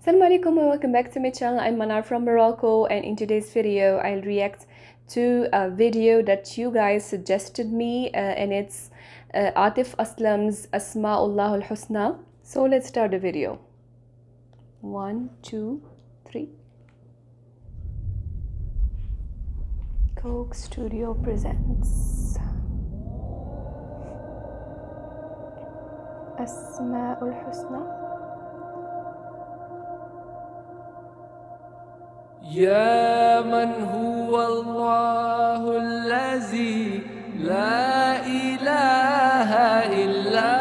Assalamu alaikum and welcome back to my channel. I'm Manar from Morocco, and in today's video I'll react to a video that you guys suggested me and it's Atif Aslam's Asma-ul-Husna. So let's start the video. 1, 2, 3. Coke Studio presents Asma-ul-Husna. يا من هو الله الذي لا إله إلا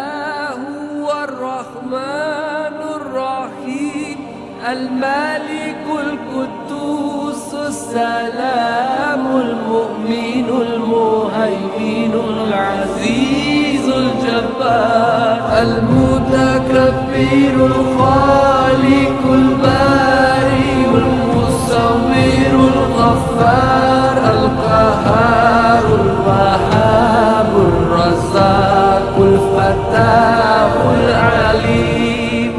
هو الرحمن الرحيم الملك القدوس السلام المؤمن المهيمن العزيز الجبار المتكبر الخالق البارئ المصور الغفار القهار الوهاب الرزاق الفتاح العليم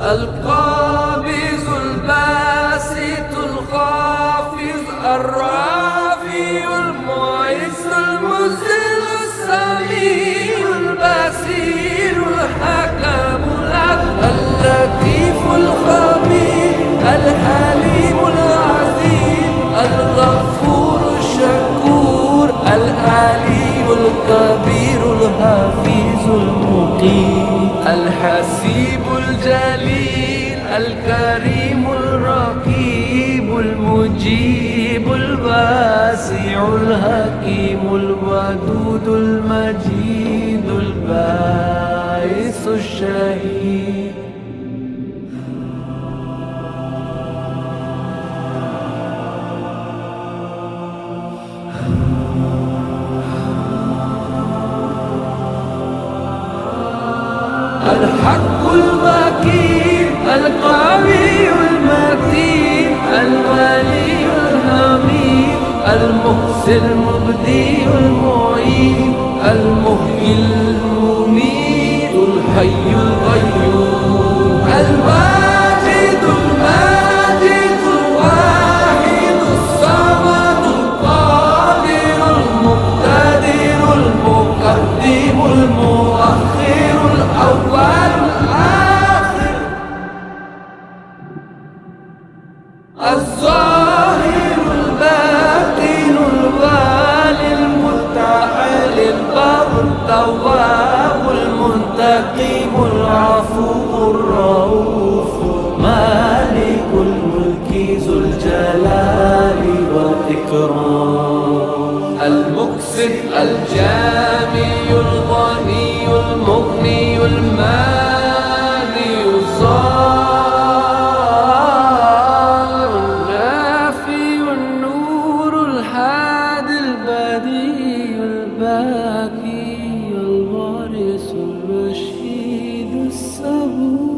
القابض الباسط الخافض الرافع المعز المذل السميع البصير الحكم اللطيف الخبير الحليم العظيم الغفور الشكور العليم الكبير الحفيظ المقيم الحسيب الجليل الكريم الرقيب المجيب الواسع الحكيم الودود المجيد الباعث الشهيد الحق المكين القوي المتين الولي الحميد المحسن المبدي المعين المحيي المميت الحي القيوم الواجد الماجد الواحد الصمد القادر المقتدر المقدم المؤخر الأول الآخر الظاهر الباطن الوالي المتعال البر التواب المنتقم العفو الرؤوف مالك الملك ذو الجلال والإكرام المقسط الجامع الغني المغني المانع الضار النافي النور الهادي البديع الباقي الوارث الرشيد الصبور.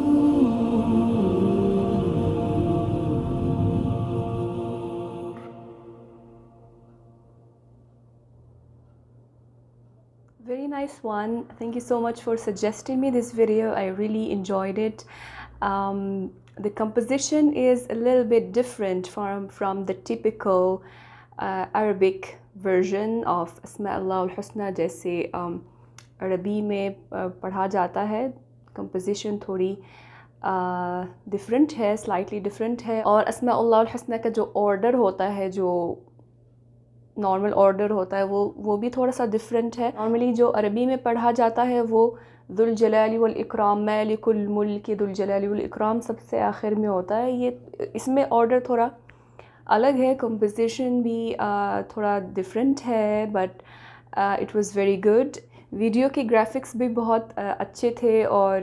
Very nice one. Thank you so much for suggesting me this video. I really enjoyed it. The composition is a little bit different from the typical Arabic version of Asma-ul-Husna जैसे अरबी में पढ़ा जाता है. Composition थोड़ी different है, slightly different है. और Asma-ul-Husna का जो order होता है, जो नॉर्मल ऑर्डर होता है, वो भी थोड़ा सा डिफरेंट है. नॉर्मली जो अरबी में पढ़ा जाता है वो दुल जलाली वल इकराम मालिकुल मुल्क दुल जलाली वल इकराम सबसे आखिर में होता है. ये इसमें ऑर्डर थोड़ा अलग है. कंपोजिशन भी थोड़ा डिफरेंट है, but it was very good. Video के ग्राफिक्स भी बहुत अच्छे थे और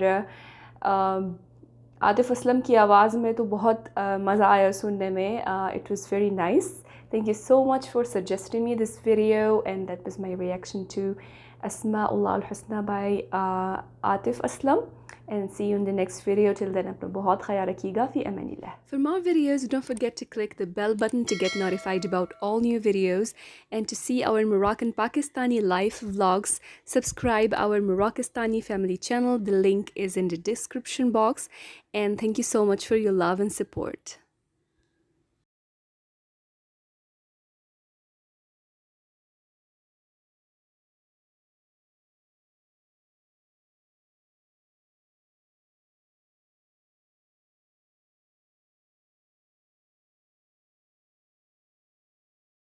आतिफ असलम की आवाज़ में तो बहुत मज़ा आया सुनने में. It was very nice. Thank you so much for suggesting me this video, and that was my reaction to Asma-ul-Husna by Atif Aslam. and see you in the next video. Till then, अपना बहुत ख्याल रखिएगा. fi amanillah. For more videos, don't forget to click the bell button to get notified about all new videos, and to see our Moroccan Pakistani life vlogs, subscribe our Moroccastani family channel. The link is in the description box, and thank you so much for your love and support.